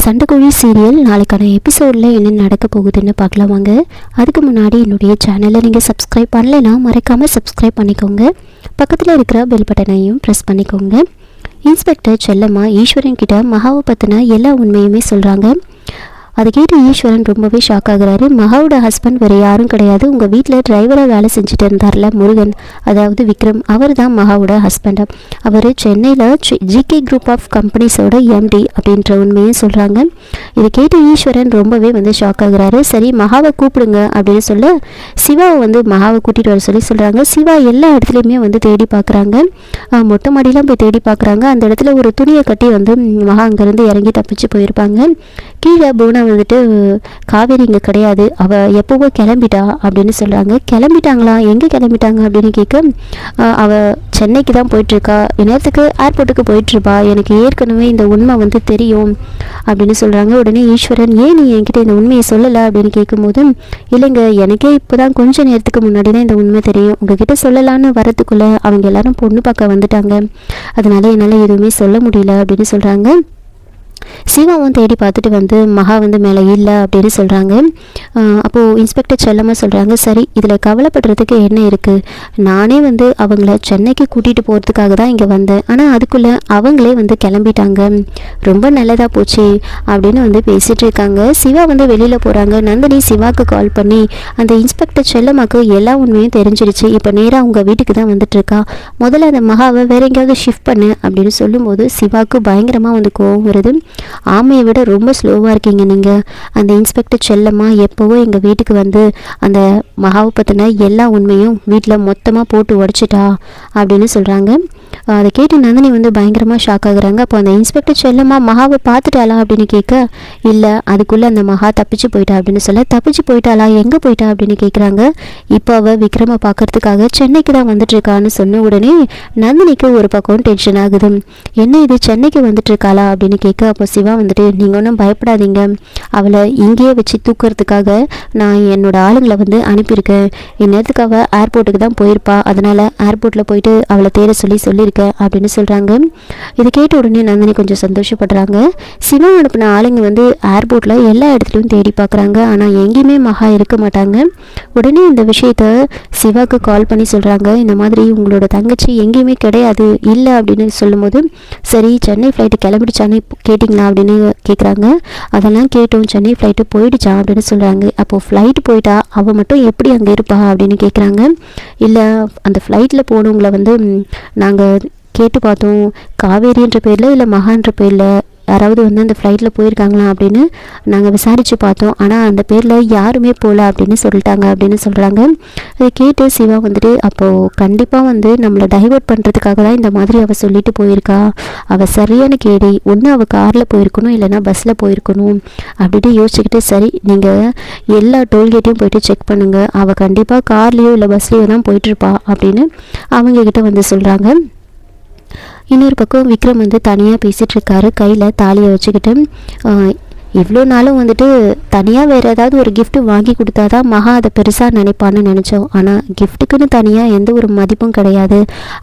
சண்டைக்கோழி serial நாளைக்கான எபிசோடில் என்ன நடக்க போகுதுன்னு பார்க்கலாம் வாங்க. அதுக்கு முன்னாடி என்னுடைய சேனலை நீங்கள் சப்ஸ்கிரைப் பண்ணலைன்னா மறக்காமல் சப்ஸ்கிரைப் பண்ணிக்கோங்க. பக்கத்தில் இருக்கிற பெல் பட்டனையும் ப்ரெஸ் பண்ணிக்கோங்க. இன்ஸ்பெக்டர் செல்லம்மா ஈஸ்வரன் கிட்ட மகாவை பற்றின எல்லா உண்மையுமே சொல்கிறாங்க. அதை கேட்டு ஈஸ்வரன் ரொம்பவே ஷாக் ஆகுறாரு. மகாவோட ஹஸ்பண்ட் வேறு யாரும் கிடையாது, உங்கள் வீட்டில் டிரைவராக வேலை செஞ்சுட்டு இருந்தார்ல முருகன், அதாவது விக்ரம், அவர் தான் மகாவோட ஹஸ்பண்ட். அவர் சென்னையில் ஜிகே குரூப் ஆஃப் கம்பெனிஸோட எம்டி அப்படின்ற உண்மையும் சொல்கிறாங்க. இதை கேட்டு ஈஸ்வரன் ரொம்பவே ஷாக் ஆகுறாரு. சரி, மகாவை கூப்பிடுங்க அப்படின்னு சொல்ல சிவாவை மகாவை கூட்டிகிட்டு வர சொல்கிறாங்க. சிவா எல்லா இடத்துலையுமே தேடி பார்க்குறாங்க. மொட்டை மாடியெலாம் போய் தேடி பார்க்குறாங்க. அந்த இடத்துல ஒரு துணியை கட்டி மகா அங்கேருந்து இறங்கி தப்பிச்சு போயிருப்பாங்க. கீழே பூனா காவேரி இங்கே கிடையாது, அவள் எப்போவோ கிளம்பிட்டா அப்படின்னு சொல்கிறாங்க. கிளம்பிட்டாங்களா? எங்கே கிளம்பிட்டாங்க அப்படின்னு கேட்க, அவள் சென்னைக்கு தான் போயிட்டுருக்கா, இந்நேரத்துக்கு ஏர்போர்ட்டுக்கு போயிட்டுருப்பா, எனக்கு ஏற்கனவே இந்த உண்மை தெரியும் அப்படின்னு சொல்கிறாங்க. உடனே ஈஸ்வரன், ஏன் நீ என்கிட்ட இந்த உண்மையை சொல்லலை அப்படின்னு கேட்கும்போது, இல்லைங்க, எனக்கே இப்போ தான் கொஞ்சம் நேரத்துக்கு முன்னாடி தான் இந்த உண்மை தெரியும், உங்ககிட்ட சொல்லலான்னு வரத்துக்குள்ளே அவங்க எல்லாரும் பொண்ணு பார்க்க வந்துட்டாங்க, அதனால என்னால் எதுவுமே சொல்ல முடியல அப்படின்னு சொல்கிறாங்க. சிவாவும் தேடி பார்த்துட்டு மகா மேலே இல்லை அப்படின்னு சொல்கிறாங்க. அப்போது இன்ஸ்பெக்டர் செல்லமாக சொல்கிறாங்க, சரி, இதில் கவலைப்படுறதுக்கு என்ன இருக்குது, நானே அவங்கள சென்னைக்கு கூட்டிகிட்டு போகிறதுக்காக தான் இங்கே வந்தேன், ஆனால் அதுக்குள்ளே அவங்களே கிளம்பிட்டாங்க, ரொம்ப நல்லதாக போச்சு அப்படின்னு பேசிகிட்டு இருக்காங்க. சிவா வெளியில் போகிறாங்க. நந்தினி சிவாவுக்கு கால் பண்ணி, அந்த இன்ஸ்பெக்டர் செல்லம்மாக்கு எல்லா உண்மையும் தெரிஞ்சிருச்சு, இப்போ நேராக அவங்க வீட்டுக்கு தான் வந்துட்டுருக்கா, முதல்ல அந்த மகாவை வேற எங்கேயாவது ஷிஃப்ட் பண்ணு அப்படின்னு சொல்லும்போது சிவாவுக்கு பயங்கரமாக கோவம் வருது. ஆமையை விட ரொம்ப ஸ்லோவாக இருக்கீங்க நீங்கள், அந்த இன்ஸ்பெக்டர் செல்லம்மா எப்போவோ எங்கள் வீட்டுக்கு அந்த மகாவை பற்றின எல்லா உண்மையும் வீட்டில் மொத்தமாக போட்டு உடச்சிட்டா அப்படின்னு சொல்கிறாங்க. அதை கேட்டு நந்தினி பயங்கரமாக ஷாக் ஆகுறாங்க. அப்போ அந்த இன்ஸ்பெக்டர் செல்லம்மா மகாவை பார்த்துட்டாளா அப்படின்னு கேட்க, இல்லை, அதுக்குள்ளே அந்த மகா தப்பிச்சு போயிட்டா அப்படின்னு சொல்ல, தப்பிச்சு போயிட்டாளா, எங்கே போயிட்டா அப்படின்னு கேட்குறாங்க. இப்போ அவள் விக்ரமை பார்க்கறதுக்காக சென்னைக்கு தான் வந்துட்டுருக்கான்னு சொன்ன உடனே நந்தினிக்கு ஒரு பக்கம் டென்ஷன் ஆகுது. என்ன இது, சென்னைக்கு வந்துட்டுருக்காளா அப்படின்னு கேட்க, அப்போ சிவா நீங்கள் ஒன்றும் பயப்படாதீங்க, அவளை இங்கேயே வச்சு தூக்கிறதுக்காக நான் என்னோட ஆளுங்களை அனுப்பியிருக்கேன், இந்நேரத்துக்கு அவள் ஏர்போர்ட்டுக்கு தான் போயிருப்பா, அதனால் ஏர்போர்ட்டில் போயிட்டு அவளை தேட சொல்லியிருக்கேன் அப்படின்னு சொல்கிறாங்க. இதை கேட்ட உடனே நந்தினி கொஞ்சம் சந்தோஷப்படுறாங்க. சிவா அனுப்பின ஆளுங்க ஏர்போர்ட்டில் எல்லா இடத்துலையும் தேடி பார்க்குறாங்க, ஆனால் எங்கேயுமே மகா இருக்க மாட்டாங்க. உடனே இந்த விஷயத்த சிவாவுக்கு கால் பண்ணி சொல்கிறாங்க, இந்த மாதிரி உங்களோட தங்கச்சி எங்கேயுமே கிடையாது இல்லை அப்படின்னு சொல்லும்போது, சரி, சென்னை ஃப்ளைட்டு கிளம்பிடுச்சான்னு கேட்டிங்களா அப்படின்னு கேட்குறாங்க. அதெல்லாம் கேட்டோம், சென்னை ஃப்ளைட்டு போயிடுச்சா அப்படின்னு சொல்கிறாங்க. அப்போது ஃப்ளைட்டு போயிட்டா அவள் மட்டும் எப்படி அங்கே இருப்பா அப்படின்னு கேட்குறாங்க. இல்லை, அந்த ஃப்ளைட்டில் போனவங்களை நாங்கள் கேட்டு பார்த்தோம், காவேரின்ற பேரில் இல்லை மகான்ற பேரில் யாராவது அந்த ஃப்ளைட்டில் போயிருக்காங்களா அப்படின்னு நாங்கள் விசாரித்து பார்த்தோம், ஆனால் அந்த பேரில் யாருமே போகல அப்படின்னு சொல்லிட்டாங்க அப்படின்னு சொல்கிறாங்க. அதை கேட்டு சிவா அப்போது கண்டிப்பாக நம்மளை டைவர்ட் பண்ணுறதுக்காக தான் இந்த மாதிரி அவள் சொல்லிட்டு போயிருக்கா, அவள் சரியான கேடி, ஒன்று அவள் காரில் போயிருக்கணும் இல்லைனா பஸ்ஸில் போயிருக்கணும் அப்படின்னு யோசிச்சுக்கிட்டு, சரி, நீங்கள் எல்லா டோல்கேட்டையும் போயிட்டு செக் பண்ணுங்கள், அவள் கண்டிப்பாக கார்லேயோ இல்லை பஸ்லேயோ தான் போயிட்டுருப்பா அப்படின்னு அவங்கக்கிட்ட சொல்கிறாங்க. இன்னொரு பக்கம் விக்ரம் தனியாக பேசிகிட்டு இருக்காரு, கையில் தாலியை வச்சுக்கிட்டு. இவ்வளோ நாளும் தனியாக வேறு ஏதாவது ஒரு கிஃப்ட்டு வாங்கி கொடுத்தா தான் மகா அதை பெருசாக நினைப்பான்னு நினச்சோம், ஆனால் கிஃப்ட்டுக்குன்னு தனியாக எந்த ஒரு மதிப்பும் கிடையாது,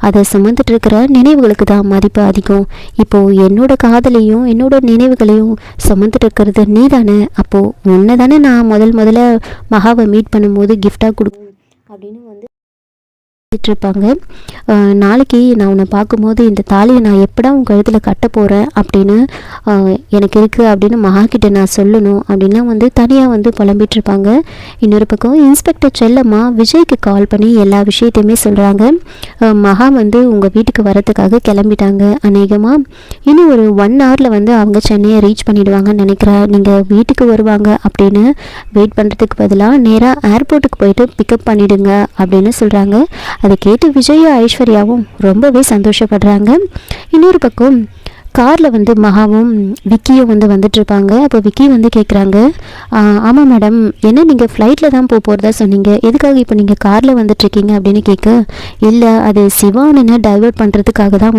அதை சுமந்துட்டு இருக்கிற நினைவுகளுக்கு தான் மதிப்பு அதிகம். இப்போது என்னோடய காதலையும் என்னோட நினைவுகளையும் சுமந்துட்டு இருக்கிறது நீ தானே, அப்போது உன்னை தானே நான் முதல்ல மகாவை மீட் பண்ணும்போது கிஃப்டாக கொடுக்கும் அப்படின்னு இருப்பாங்க. நாளைக்கு நான் உன்னை பார்க்கும்போது இந்த தாலியை நான் எப்படா உன் கழுத்தில் கட்ட போகிறேன் அப்படின்னு எனக்கு இருக்குது அப்படின்னு மகா கிட்ட நான் சொல்லணும் அப்படின்லாம் தனியாக புலம்பிட்டு இருப்பாங்க. இன்னொரு பக்கம் இன்ஸ்பெக்டர் செல்லம்மா விஜய்க்கு கால் பண்ணி எல்லா விஷயத்தையுமே சொல்கிறாங்க. மகா உங்கள் வீட்டுக்கு வரத்துக்காக கிளம்பிட்டாங்க, அநேகமாக இன்னும் ஒரு 1 ஹவரில் அவங்க சென்னையை ரீச் பண்ணிவிடுவாங்கன்னு நினைக்கிறேன், நீங்கள் வீட்டுக்கு வருவாங்க அப்படின்னு வெயிட் பண்ணுறதுக்கு பதிலாக நேராக ஏர்போர்ட்டுக்கு போயிட்டு பிக்கப் பண்ணிவிடுங்க அப்படின்னு சொல்கிறாங்க. அதை கேட்டு விஜயும் ஐஸ்வர்யாவும் ரொம்பவே சந்தோஷப்படுறாங்க. இன்னொரு பக்கம் காரில் மகாவும் விக்கியும் வந்துட்டுருப்பாங்க. அப்போ விக்கி கேட்குறாங்க, ஆமாம் மேடம், என்ன நீங்கள் ஃப்ளைட்டில் தான் போகிறதா சொன்னீங்க, எதுக்காக இப்போ நீங்கள் காரில் வந்துட்டுருக்கீங்க அப்படின்னு கேட்க, இல்லை, அது சிவானனை டைவர்ட் பண்ணுறதுக்காக தான்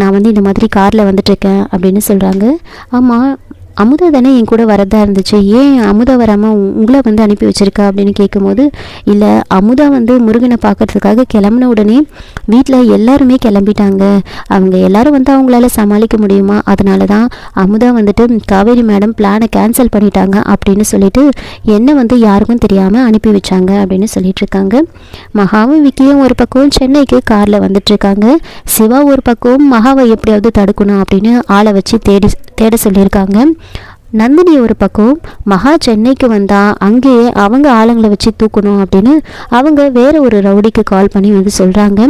நான் இந்த மாதிரி காரில் வந்துட்டுருக்கேன் அப்படின்னு சொல்கிறாங்க. ஆமாம், அமுதா தானே என் கூட வரதா இருந்துச்சு, ஏன் அமுதா வராமல் உங்களை வந்து அனுப்பி வச்சிருக்கா அப்படின்னு கேட்கும்போது, இல்லை அமுதா வந்து முருகனை பார்க்கறதுக்காக கிளம்புன உடனே வீட்டில் எல்லாருமே கிளம்பிட்டாங்க, அவங்க எல்லாரும் வந்து அவங்களால சமாளிக்க முடியுமா, அதனால தான் அமுதா வந்துட்டு காவேரி மேடம் பிளானை கேன்சல் பண்ணிட்டாங்க அப்படின்னு சொல்லிட்டு என்னை வந்து யாருக்கும் தெரியாமல் அனுப்பி வச்சாங்க அப்படின்னு சொல்லிட்டு இருக்காங்க. மகாவும் விக்கியும் ஒரு பக்கம் சென்னைக்கு காரில் வந்துட்டு இருக்காங்க. சிவா ஒரு பக்கம் மகாவை எப்படியாவது தடுக்கணும் அப்படின்னு ஆளை வச்சு தேட சொல்லியிருக்காங்க. நந்தினி ஒரு பக்கம் மகா சென்னைக்கு வந்தால் அங்கேயே அவங்க ஆளுங்களை வச்சு தூக்கணும் அப்படின்னு அவங்க வேற ஒரு ரவுடிக்கு கால் பண்ணி வந்து சொல்கிறாங்க.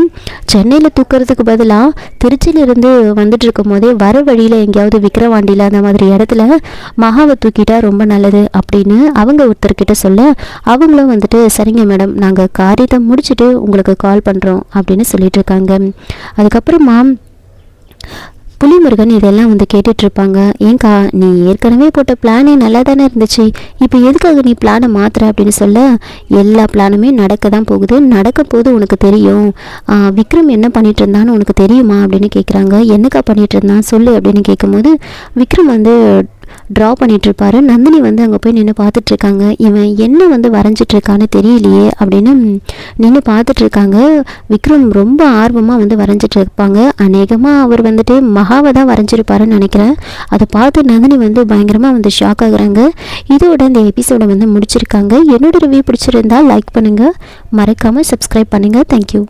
சென்னையில் தூக்கிறதுக்கு பதிலாக திருச்சியிலிருந்து வந்துட்டு இருக்கும் போதே வர வழியில் எங்கேயாவது விக்கிரவாண்டியில் அந்த மாதிரி இடத்துல மகாவை தூக்கிட்டா ரொம்ப நல்லது அப்படின்னு அவங்க ஒருத்தர்கிட்ட சொல்ல, அவங்களும் வந்துட்டு சரிங்க மேடம், நாங்கள் காரியத்தை முடிச்சுட்டு உங்களுக்கு கால் பண்ணுறோம் அப்படின்னு சொல்லிட்டு இருக்காங்க. அதுக்கப்புறமா புலிமுருகன் இதெல்லாம் வந்து கேட்டுட்ருப்பாங்க. ஏங்கா, நீ ஏற்கனவே போட்ட பிளானே நல்லா தானே இருந்துச்சு, இப்போ எதுக்காக நீ பிளானை மாற்றுற அப்படின்னு சொல்ல, எல்லா பிளானுமே நடக்க தான் போகுது, நடக்க போது உனக்கு தெரியும், விக்ரம் என்ன பண்ணிட்டு இருந்தான்னு உனக்கு தெரியுமா அப்படின்னு கேட்குறாங்க. என்னக்கா பண்ணிட்டு இருந்தான் சொல்லு அப்படின்னு கேட்கும்போது, விக்ரம் வந்து ட்ரா பண்ணிகிட்ருப்பாரு. நந்தினி வந்து அங்கே போய் நின்று பார்த்துட்ருக்காங்க. இவன் என்ன வந்து வரைஞ்சிட்ருக்கான்னு தெரியலையே அப்படின்னு நின்று பார்த்துட்ருக்காங்க. விக்ரம் ரொம்ப ஆர்வமாக வந்து வரைஞ்சிட்ருப்பாங்க. அநேகமாக அவர் வந்துட்டு மகாவை தான் வரைஞ்சிருப்பாருன்னு நினைக்கிறேன். அதை பார்த்து நந்தினி வந்து பயங்கரமாக வந்து ஷாக் ஆகுறாங்க. இதோட இந்த எபிசோடை வந்து முடிச்சிருக்காங்க. என்னோட ரிவ்யூ பிடிச்சிருந்தால் லைக் பண்ணுங்கள், மறக்காமல் சப்ஸ்கிரைப் பண்ணுங்கள். தேங்க்யூ.